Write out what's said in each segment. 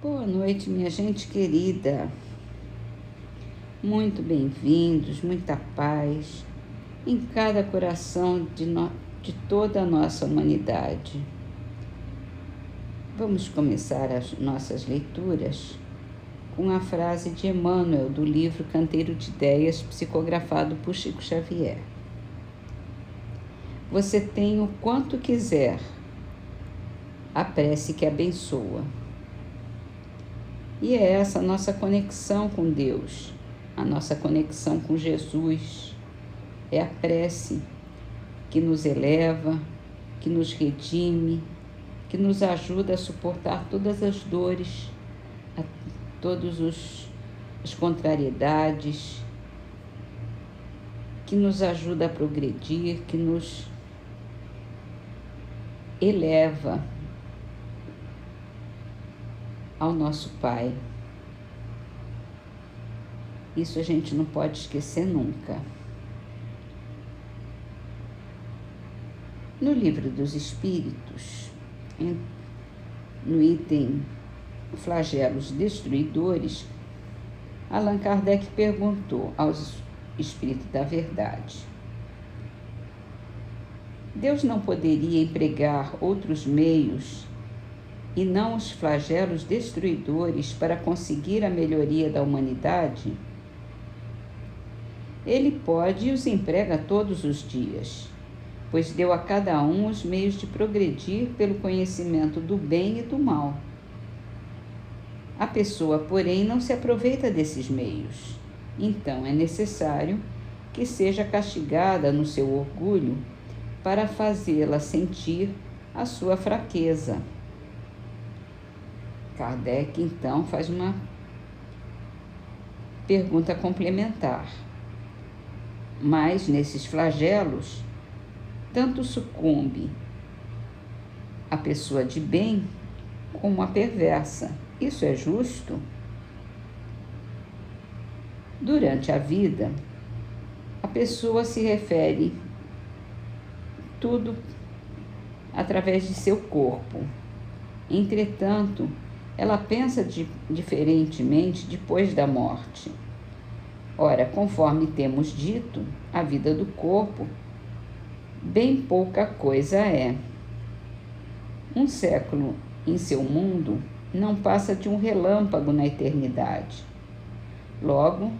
Boa noite, minha gente querida. Muito bem-vindos, muita paz em cada coração de toda a nossa humanidade. Vamos começar as nossas leituras com a frase de Emmanuel do livro Canteiro de Ideias, psicografado por Chico Xavier. Você tem o quanto quiser, a prece que abençoa. E é essa a nossa conexão com Deus, a nossa conexão com Jesus. É a prece que nos eleva, que nos redime, que nos ajuda a suportar todas as dores, todas as contrariedades, que nos ajuda a progredir, que nos eleva ao nosso Pai. Isso a gente não pode esquecer nunca. No Livro dos Espíritos, no item Flagelos Destruidores, Allan Kardec perguntou aos Espíritos da Verdade: Deus não poderia empregar outros meios e não os flagelos destruidores para conseguir a melhoria da humanidade? Ele pode e os emprega todos os dias, pois deu a cada um os meios de progredir pelo conhecimento do bem e do mal. A pessoa, porém, não se aproveita desses meios. Então é necessário que seja castigada no seu orgulho para fazê-la sentir a sua fraqueza. Kardec, então, faz uma pergunta complementar. Mas, nesses flagelos, tanto sucumbe a pessoa de bem como a perversa. Isso é justo? Durante a vida, a pessoa se refere tudo através de seu corpo. Entretanto, ela pensa diferentemente depois da morte. Ora, conforme temos dito, a vida do corpo bem pouca coisa é. Um século em seu mundo não passa de um relâmpago na eternidade. Logo,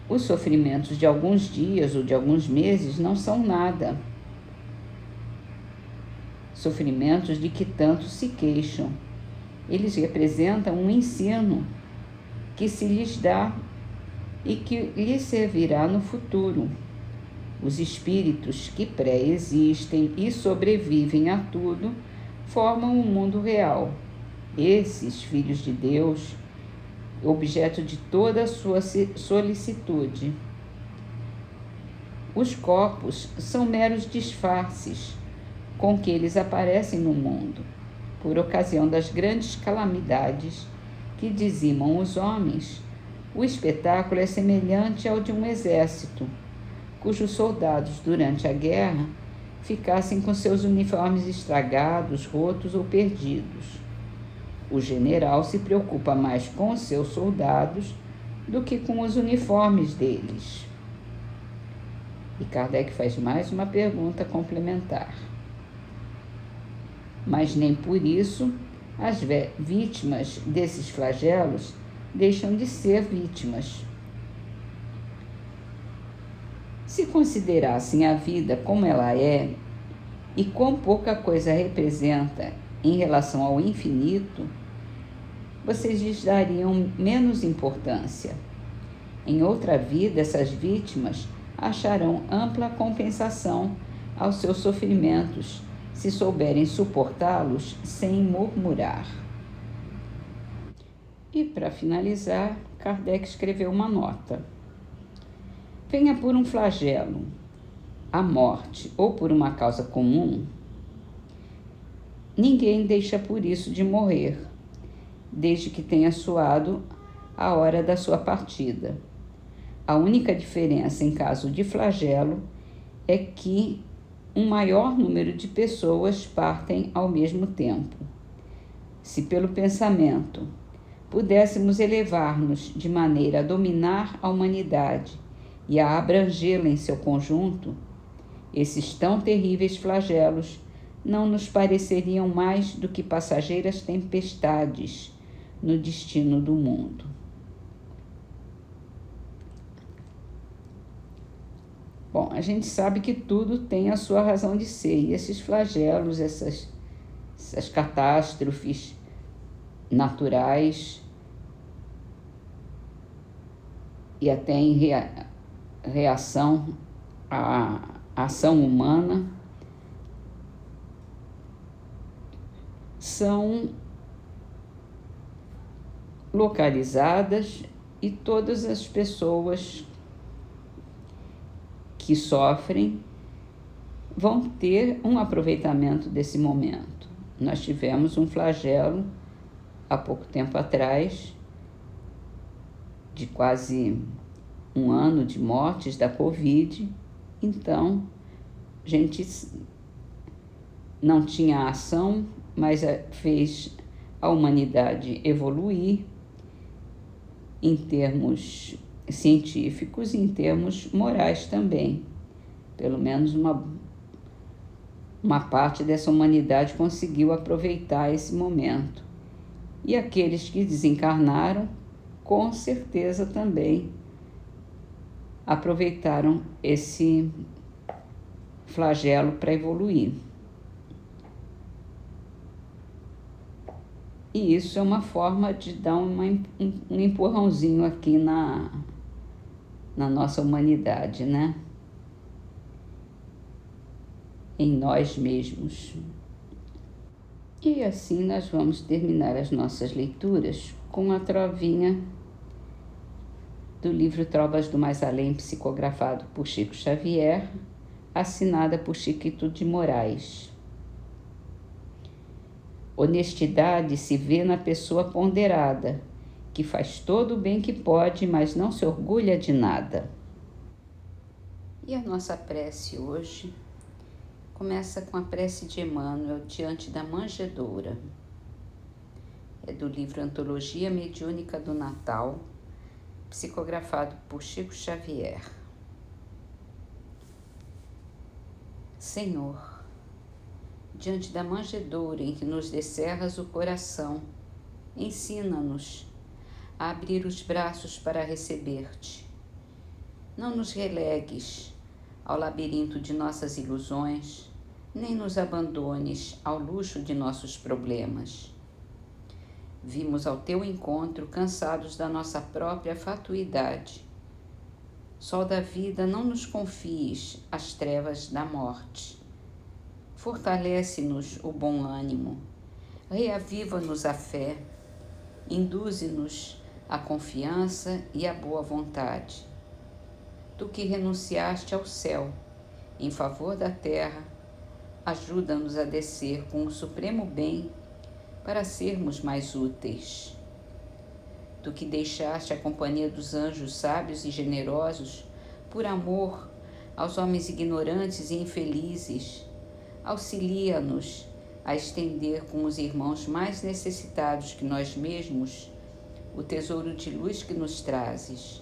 os sofrimentos de alguns dias ou de alguns meses não são nada. Sofrimentos de que tanto se queixam. Eles representam um ensino que se lhes dá e que lhes servirá no futuro. Os espíritos que pré-existem e sobrevivem a tudo formam o mundo real. Esses filhos de Deus, objeto de toda a sua solicitude. Os corpos são meros disfarces com que eles aparecem no mundo, por ocasião das grandes calamidades que dizimam os homens. O espetáculo é semelhante ao de um exército, cujos soldados, durante a guerra, ficassem com seus uniformes estragados, rotos ou perdidos. O general se preocupa mais com os seus soldados do que com os uniformes deles. E Kardec faz mais uma pergunta complementar. Mas nem por isso as vítimas desses flagelos deixam de ser vítimas. Se considerassem a vida como ela é e quão pouca coisa representa em relação ao infinito, vocês lhes dariam menos importância. Em outra vida, essas vítimas acharão ampla compensação aos seus sofrimentos, se souberem suportá-los sem murmurar. E, para finalizar, Kardec escreveu uma nota. Venha por um flagelo, a morte ou por uma causa comum, ninguém deixa por isso de morrer, desde que tenha soado a hora da sua partida. A única diferença em caso de flagelo é que um maior número de pessoas partem ao mesmo tempo. Se pelo pensamento pudéssemos elevar-nos de maneira a dominar a humanidade e a abrangê-la em seu conjunto, esses tão terríveis flagelos não nos pareceriam mais do que passageiras tempestades no destino do mundo. Bom, a gente sabe que tudo tem a sua razão de ser, e esses flagelos, essas catástrofes naturais e até em reação à ação humana são localizadas, e todas as pessoas que sofrem vão ter um aproveitamento desse momento. Nós tivemos um flagelo há pouco tempo atrás, de quase um ano de mortes da Covid. Então, a gente não tinha ação, mas fez a humanidade evoluir em termos científicos e em termos morais também. Pelo menos uma parte dessa humanidade conseguiu aproveitar esse momento. E aqueles que desencarnaram, com certeza também aproveitaram esse flagelo para evoluir. E isso é uma forma de dar um empurrãozinho aqui na nossa humanidade, né? Em nós mesmos. E assim nós vamos terminar as nossas leituras com a trovinha do livro Trovas do Mais Além, psicografado por Chico Xavier, assinada por Chiquito de Moraes. Honestidade se vê na pessoa ponderada, que faz todo o bem que pode, mas não se orgulha de nada. E a nossa prece hoje começa com a prece de Emmanuel diante da manjedoura. É do livro Antologia Mediúnica do Natal, psicografado por Chico Xavier. Senhor, diante da manjedoura em que nos descerras o coração, ensina-nos a abrir os braços para receber-te. Não nos relegues ao labirinto de nossas ilusões, nem nos abandones ao luxo de nossos problemas. Vimos ao teu encontro cansados da nossa própria fatuidade. Sol da vida, não nos confies as trevas da morte. Fortalece-nos o bom ânimo, reaviva-nos a fé, induze-nos a confiança e a boa vontade. Tu que renunciaste ao céu em favor da terra, ajuda-nos a descer com o supremo bem para sermos mais úteis. Tu que deixaste a companhia dos anjos sábios e generosos por amor aos homens ignorantes e infelizes, auxilia-nos a estender com os irmãos mais necessitados que nós mesmos o tesouro de luz que nos trazes.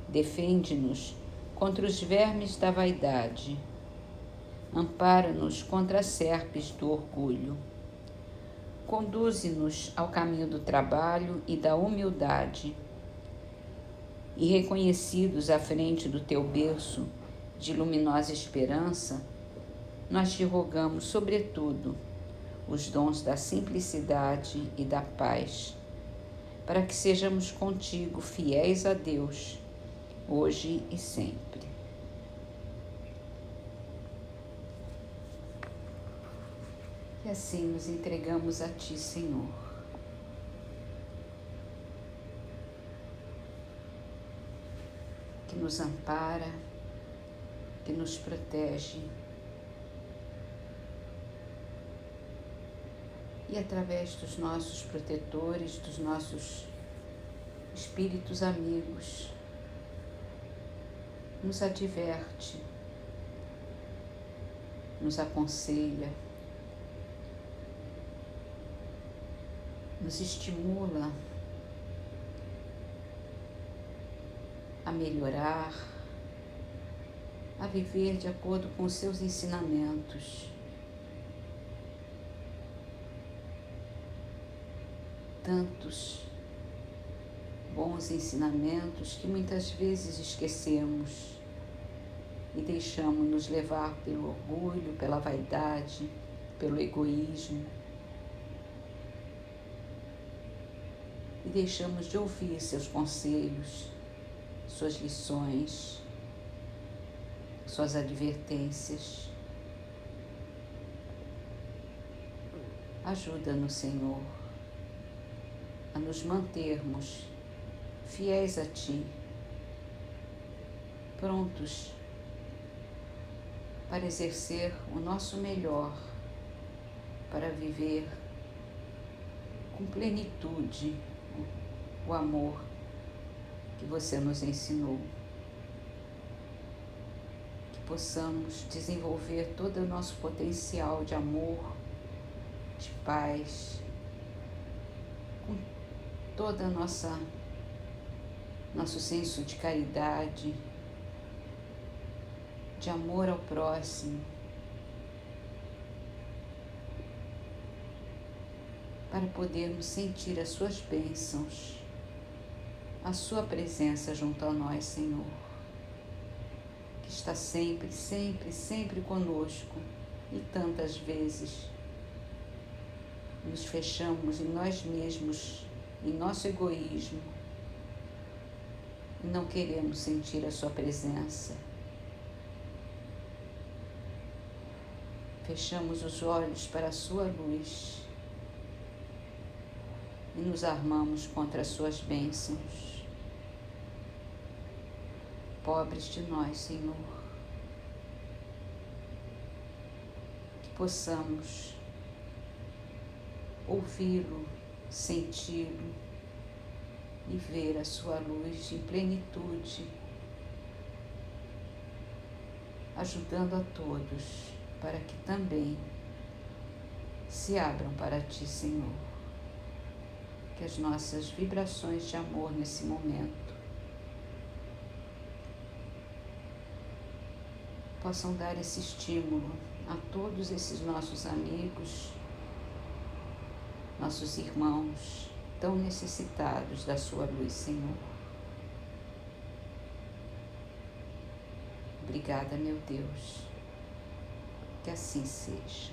Defende-nos contra os vermes da vaidade. Ampara-nos contra as serpes do orgulho. Conduze-nos ao caminho do trabalho e da humildade. E reconhecidos à frente do teu berço de luminosa esperança, nós te rogamos, sobretudo, os dons da simplicidade e da paz, para que sejamos contigo fiéis a Deus, hoje e sempre. E assim nos entregamos a ti, Senhor. Que nos ampara, que nos protege. E através dos nossos protetores, dos nossos espíritos amigos, nos adverte, nos aconselha, nos estimula a melhorar, a viver de acordo com os seus ensinamentos. Tantos bons ensinamentos que muitas vezes esquecemos e deixamos nos levar pelo orgulho, pela vaidade, pelo egoísmo. E deixamos de ouvir seus conselhos, suas lições, suas advertências. Ajuda-nos, Senhor, a nos mantermos fiéis a Ti, prontos para exercer o nosso melhor, para viver com plenitude o amor que Você nos ensinou. Que possamos desenvolver todo o nosso potencial de amor, de paz, com toda a nosso senso de caridade, de amor ao próximo, para podermos sentir as Suas bênçãos, a Sua presença junto a nós, Senhor, que está sempre, sempre, sempre conosco, e tantas vezes nos fechamos em nós mesmos, em nosso egoísmo, e não queremos sentir a Sua presença. Fechamos os olhos para a Sua luz e nos armamos contra as Suas bênçãos. Pobres de nós, Senhor, que possamos ouvi-lo, senti-lo e ver a Sua luz em plenitude, ajudando a todos para que também se abram para Ti, Senhor. Que as nossas vibrações de amor nesse momento possam dar esse estímulo a todos esses nossos amigos, nossos irmãos, tão necessitados da Sua luz, Senhor. Obrigada, meu Deus. Que assim seja.